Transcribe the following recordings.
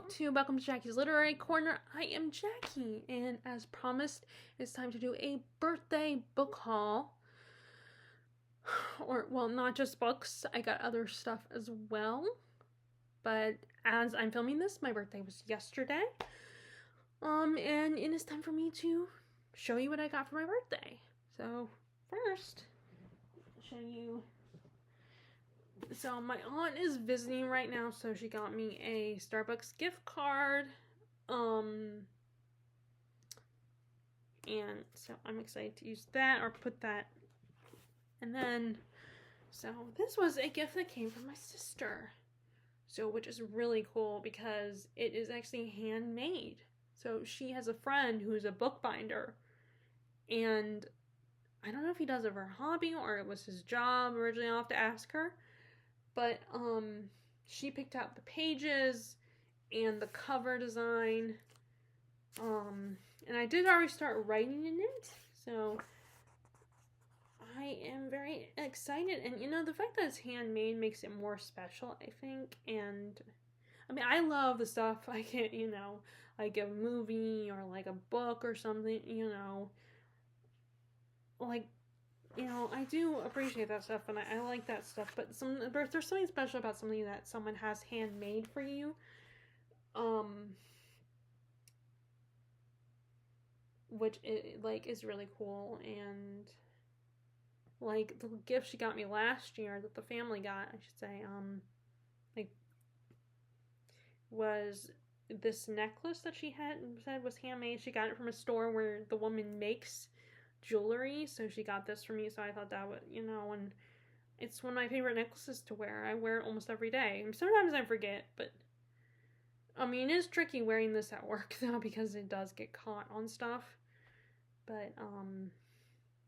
to Welcome to Jackie's Literary Corner. I am Jackie, and as promised, it's time to do a birthday book haul. Well, not just books, I got other stuff as well. But as I'm filming this, my birthday was yesterday. And it is time for me to show you what I got for my birthday. So, first, I'll show you. So my aunt is visiting right now, so she got me a Starbucks gift card. And so I'm excited to use that or put that. And then, so this was a gift that came from my sister. So, which is really cool because it is actually handmade. So she has a friend who's a bookbinder, and I don't know if he does it for a hobby or it was his job originally. I'll have to ask her. But she picked out the pages and the cover design. And I did already start writing in it, so I am very excited. And you know, the fact that it's handmade makes it more special, I think. And I mean, I love the stuff I get, you know, like a movie or like a book or something, you know, like, you know, I do appreciate that stuff, and I like that stuff, but there's something special about something that someone has handmade for you. Which is really cool. And like the gift she got me last year, that the family got, I should say, like, was this necklace that she had said was handmade. She got it from a store where the woman makes jewelry, so she got this for me. So I thought that would, you know, and it's one of my favorite necklaces to wear. I wear it almost every day. And sometimes I forget, but I mean, it's tricky wearing this at work though because it does get caught on stuff. But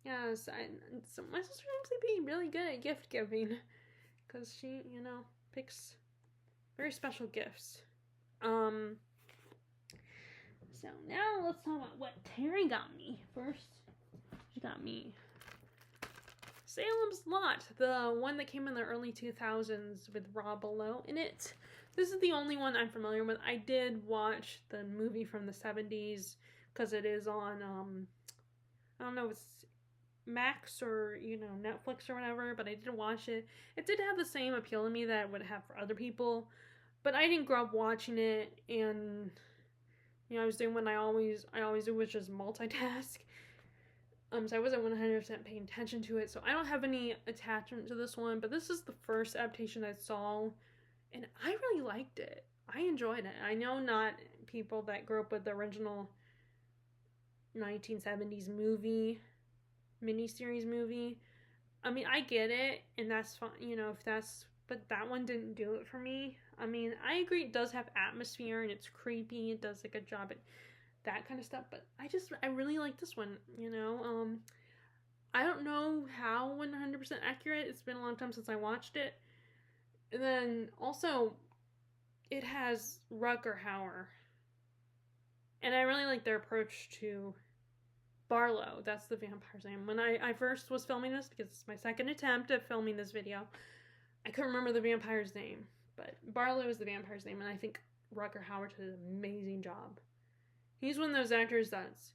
yeah, so my sister seems to be really good at gift giving because she, you know, picks very special gifts. So now let's talk about what Terry got me. First, she got me Salem's Lot, the one that came in the early 2000s with Rob Lowe in it. This is the only one I'm familiar with. I did watch the movie from the 70s because it is on, I don't know if it's Max or, you know, Netflix or whatever, but I did watch it. It did have the same appeal to me that it would have for other people, but I didn't grow up watching it, and, you know, I was doing what I always do, which is multitask. So I wasn't 100% paying attention to it, so I don't have any attachment to this one, but this is the first adaptation I saw, and I really liked it. I enjoyed it. I know not people that grew up with the original 1970s miniseries movie. I mean, I get it, and that's fine, you know, but that one didn't do it for me. I mean, I agree it does have atmosphere, and it's creepy, it does a good job at that kind of stuff, but I really like this one, you know. I don't know how 100% accurate. It's been a long time since I watched it. And then also, it has Rutger Hauer. And I really like their approach to Barlow. That's the vampire's name. When I first was filming this, because it's my second attempt at filming this video, I couldn't remember the vampire's name. But Barlow is the vampire's name, and I think Rutger Hauer did an amazing job. He's one of those actors that's,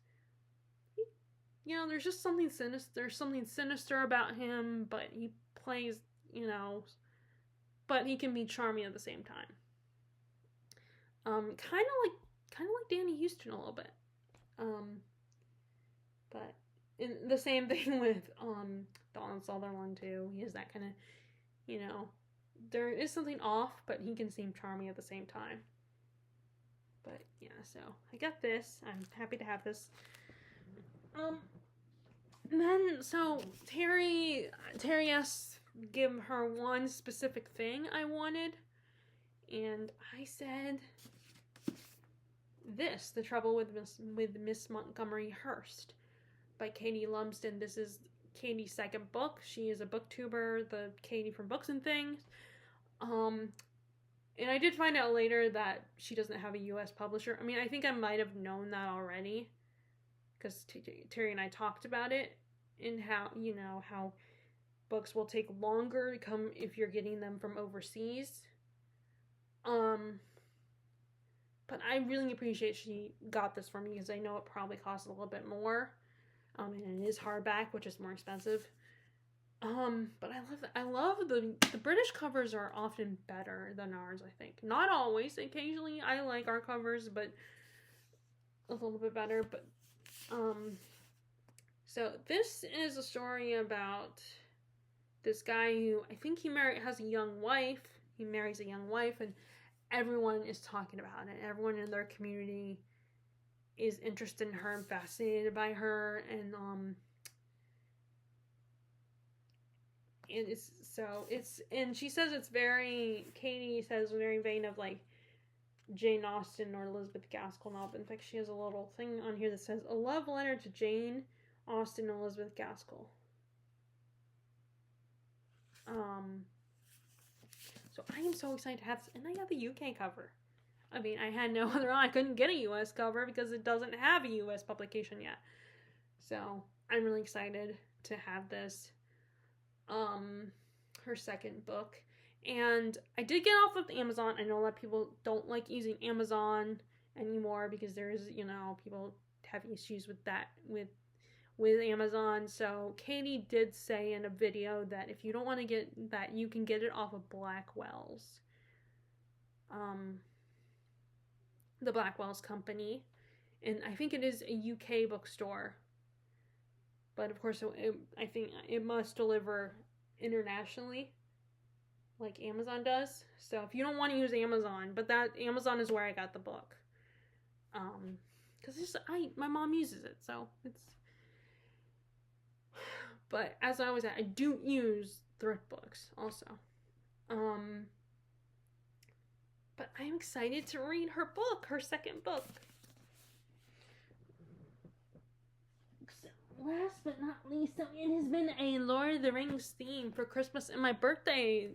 you know, there's just something sinister. There's something sinister about him, but he plays, you know, but he can be charming at the same time. Kind of like Danny Houston a little bit. But in the same thing with Donald Sutherland too. He has that kind of, you know, there is something off, but he can seem charming at the same time. But yeah, so I got this. I'm happy to have this. Then so Terry asked give her one specific thing I wanted, and I said this: The Trouble with Miss Montgomery Hearst by Katie Lumsden. This is Katie's second book. She is a booktuber, the Katie from Books and Things. And I did find out later that she doesn't have a US publisher. I mean, I think I might have known that already because Terry and I talked about it, and how, you know, how books will take longer to come if you're getting them from overseas. But I really appreciate she got this for me because I know it probably costs a little bit more. And it is hardback, which is more expensive. But I love the British covers are often better than ours, I think. Not always, occasionally I like our covers, but a little bit better. But so this is a story about this guy who I think has a young wife. He marries a young wife, and everyone is talking about it. Everyone in their community is interested in her and fascinated by her, and and she says it's very, Katie says, very vain of like Jane Austen or Elizabeth Gaskell novel. In fact, she has a little thing on here that says a love letter to Jane Austen and Elizabeth Gaskell. So I am so excited to have this, and I got the UK cover. I mean, I had no other. I couldn't get a US cover because it doesn't have a US publication yet. So I'm really excited to have this. Her second book. And I did get off of Amazon. I know a lot of people don't like using Amazon anymore because there's, people have issues with that with Amazon. So Katie did say in a video that if you don't want to get that, you can get it off of Blackwell's. The Blackwell's company. And I think it is a UK bookstore. But of course, I think it must deliver internationally, like Amazon does. So if you don't want to use Amazon, but that Amazon is where I got the book, because my mom uses it, so it's. But as I always say, I do use thrift books also. But I'm excited to read her book, her second book. Last but not least, so it has been a Lord of the Rings theme for Christmas and my birthday.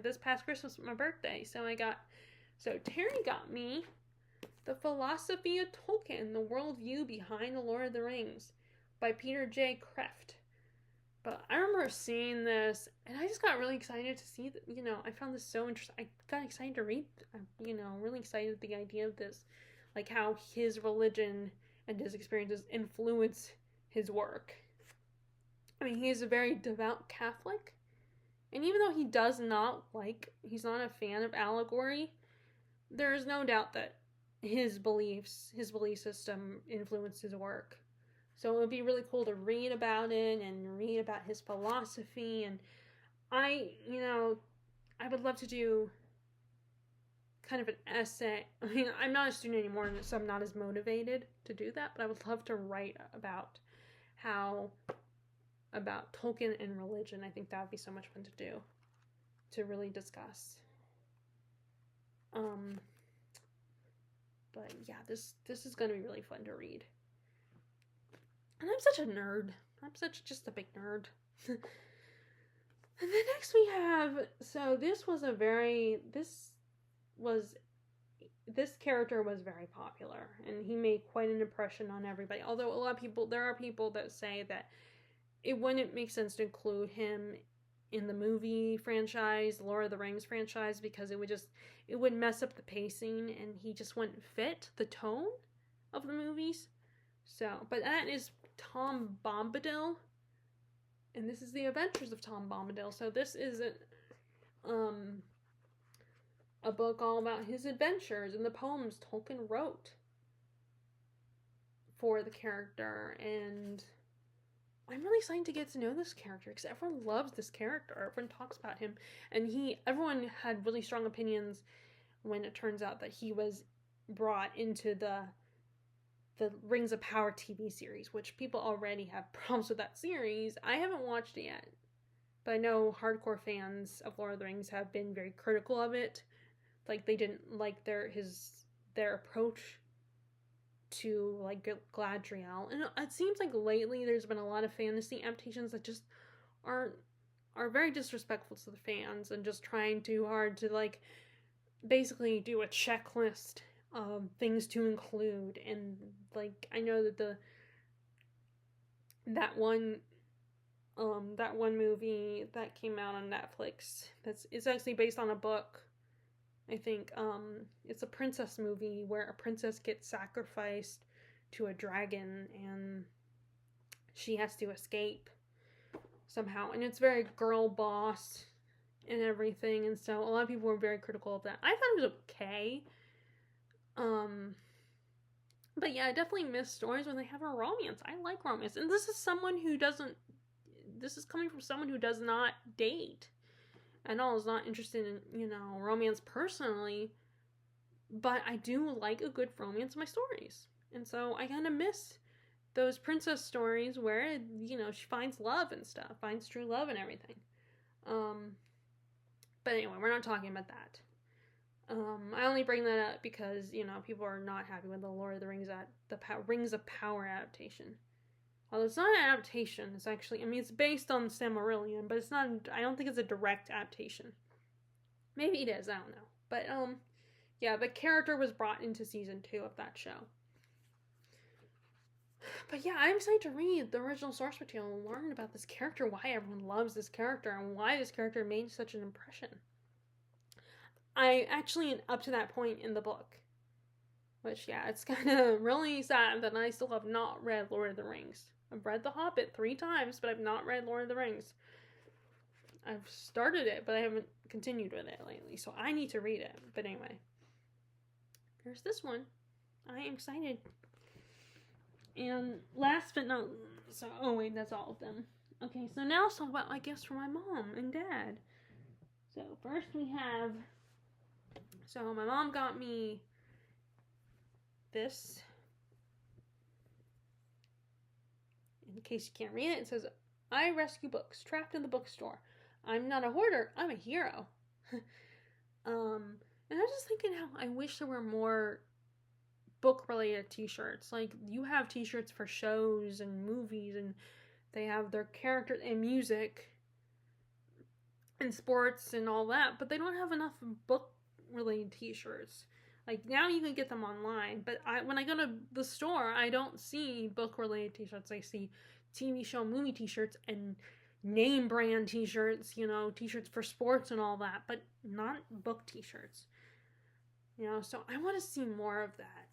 This past Christmas, my birthday. So Terry got me The Philosophy of Tolkien, The Worldview Behind the Lord of the Rings by Peter J. Kreeft. But I remember seeing this, and I just got really excited to see that. I found this so interesting. I got excited to read. Really excited at the idea of this, like how his religion and his experiences influence his work. I mean, he is a very devout Catholic, and even though he's not a fan of allegory, there is no doubt that his belief system influenced his work. So it would be really cool to read about it and read about his philosophy. And I would love to do kind of an essay. I mean, I'm not a student anymore, so I'm not as motivated to do that, but I would love to write about Tolkien and religion. I think that would be so much fun to do, to really discuss. But yeah, this is going to be really fun to read. And I'm such a nerd. I'm just a big nerd. And then next we have, so this character was very popular, and he made quite an impression on everybody. Although there are people that say that it wouldn't make sense to include him in the movie franchise, Lord of the Rings franchise, because it would mess up the pacing, and he just wouldn't fit the tone of the movies. So, but that is Tom Bombadil, and this is the Adventures of Tom Bombadil. So this is a book all about his adventures and the poems Tolkien wrote for the character, and I'm really excited to get to know this character because everyone loves this character. Everyone talks about him, and everyone had really strong opinions when it turns out that he was brought into the Rings of Power TV series, which people already have problems with that series. I haven't watched it yet, but I know hardcore fans of Lord of the Rings have been very critical of it. Like, they didn't like their approach to, like, Galadriel. And it seems like lately there's been a lot of fantasy adaptations that just are very disrespectful to the fans and just trying too hard to, like, basically do a checklist things to include. And like, I know that that one movie that came out on Netflix it's actually based on a book I think it's a princess movie where a princess gets sacrificed to a dragon and she has to escape somehow. And it's very girl boss and everything. And so a lot of people were very critical of that. I thought it was okay. But yeah, I definitely miss stories when they have a romance. I like romance. And this is coming from someone who does not date and all, is not interested in, romance personally, but I do like a good romance in my stories. And so I kind of miss those princess stories where, she finds love and stuff, finds true love and everything. But anyway, we're not talking about that. I only bring that up because, people are not happy with the Lord of the Rings, Rings of Power adaptation. Well, it's not an adaptation. It's actually, it's based on Silmarillion, but it's not, I don't think it's a direct adaptation. Maybe it is, I don't know. But, yeah, the character was brought into season 2 of that show. But yeah, I'm excited to read the original source material and learn about this character, why everyone loves this character, and why this character made such an impression. I actually am up to that point in the book. Which, yeah, it's kind of really sad that I still have not read Lord of the Rings. I've read The Hobbit 3 times, but I've not read Lord of the Rings. I've started it, but I haven't continued with it lately, so I need to read it. But anyway, there's this one. I am excited. And last but not least, oh wait, that's all of them. Okay, so now let's talk about my gifts for my mom and dad. So first we have, so my mom got me this. In case you can't read it, it says, I rescue books trapped in the bookstore. I'm not a hoarder, I'm a hero. And I was just thinking how I wish there were more book-related t-shirts. Like, you have t-shirts for shows and movies, and they have their characters and music and sports and all that, but they don't have enough book-related t-shirts. Like, now you can get them online, but when I go to the store, I don't see book-related t-shirts. I see TV show, movie t-shirts, and name brand t-shirts, t-shirts for sports and all that, but not book t-shirts. So I want to see more of that.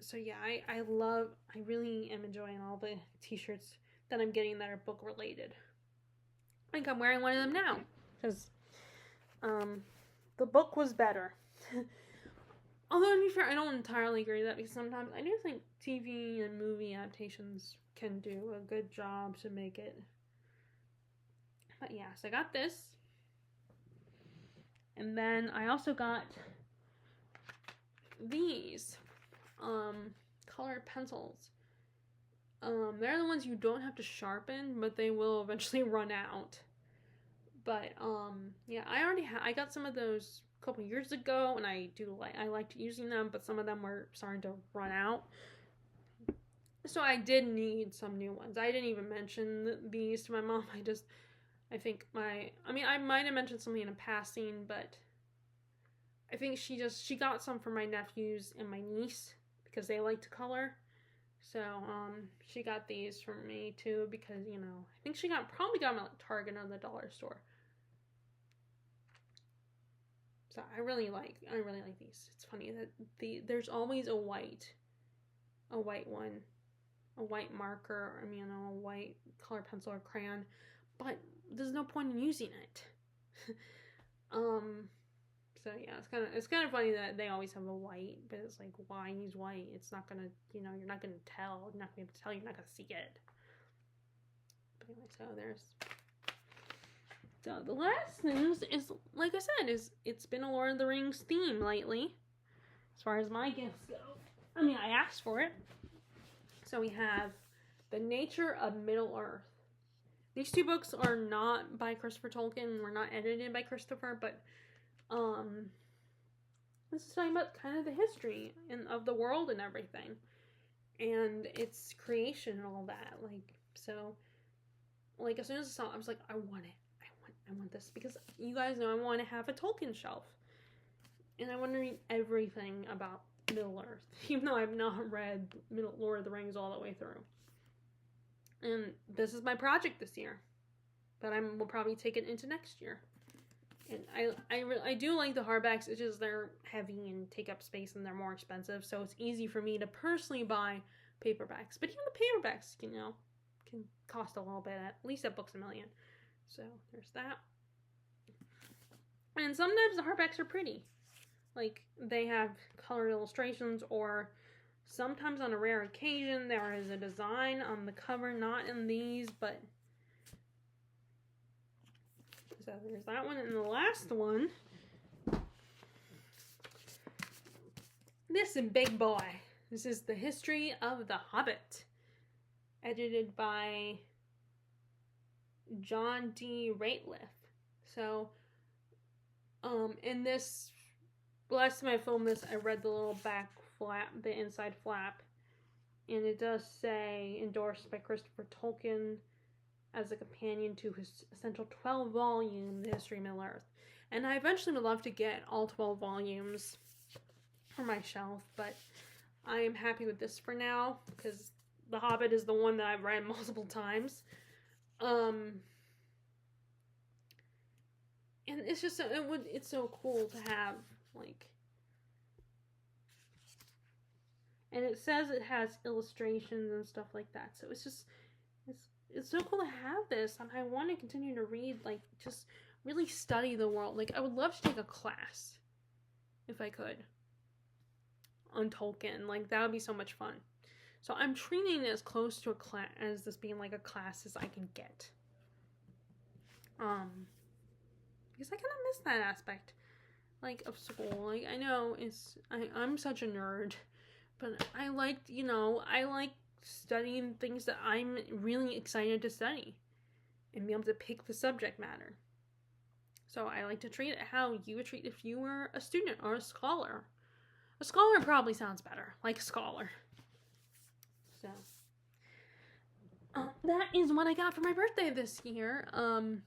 So yeah, I really am enjoying all the t-shirts that I'm getting that are book-related. I think I'm wearing one of them now, because the book was better. Although, to be fair, I don't entirely agree with that, because sometimes I do think TV and movie adaptations can do a good job to make it. But yeah, so I got this. And then I also got these colored pencils. They're the ones you don't have to sharpen, but they will eventually run out. But yeah, I got some of those a couple years ago, and I liked using them, but some of them were starting to run out. So I did need some new ones. I didn't even mention these to my mom. I might have mentioned something in a passing, but I think she got some for my nephews and my niece because they like to color. So she got these for me too because I think she probably got them at Target or the dollar store. So I really like these. It's funny that there's always a white one, a white marker, a white color pencil or crayon, but there's no point in using it. So yeah, it's kind of funny that they always have a white, but it's like, why use white? It's not gonna, you're not gonna tell. You're not gonna be able to tell. You're not gonna see it. But anyway, so the last news is, like I said, it's been a Lord of the Rings theme lately, as far as my gifts go. I asked for it. So we have The Nature of Middle-earth. These 2 books are not by Christopher Tolkien. Were not edited by Christopher, but this is talking about kind of the history of the world and everything, and its creation and all that. As soon as I saw it, I was like, I want it. I want this, because you guys know I want to have a Tolkien shelf, and I want to read everything about Middle-earth, even though I've not read Lord of the Rings all the way through. And this is my project this year, but we'll probably take it into next year. And I do like the hardbacks. It's just they're heavy and take up space and they're more expensive. So it's easy for me to personally buy paperbacks. But even the paperbacks, can cost a little bit, at least at Books A Million. So there's that. And sometimes the hardbacks are pretty. Like, they have colored illustrations, or sometimes on a rare occasion there is a design on the cover, not in these, but so there's that one. And the last one, this big boy. This is The History of the Hobbit, edited by John D. Rateliff. So, in this, last time I filmed this, I read the little back flap, the inside flap, and it does say endorsed by Christopher Tolkien as a companion to his essential 12-volume The History of Middle-earth. And I eventually would love to get all 12 volumes for my shelf, but I am happy with this for now, because The Hobbit is the one that I've read multiple times. And it's just, it's so cool to have, like, and it says it has illustrations and stuff like that, so it's just, it's so cool to have this, and I want to continue to read, like, just really study the world. Like, I would love to take a class, if I could, on Tolkien. Like, that would be so much fun. So I'm treating it as close to a class, as this being like a class as I can get. Because I kind of miss that aspect, like, of school. Like, I know I'm such a nerd, but I liked, I like studying things that I'm really excited to study and be able to pick the subject matter. So I like to treat it how you would treat if you were a student or a scholar. A scholar probably sounds better, like scholar. So that is what I got for my birthday this year. I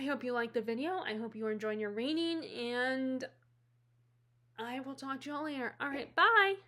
hope you liked the video. I hope you are enjoying your reading, and I will talk to you all later. Alright, bye!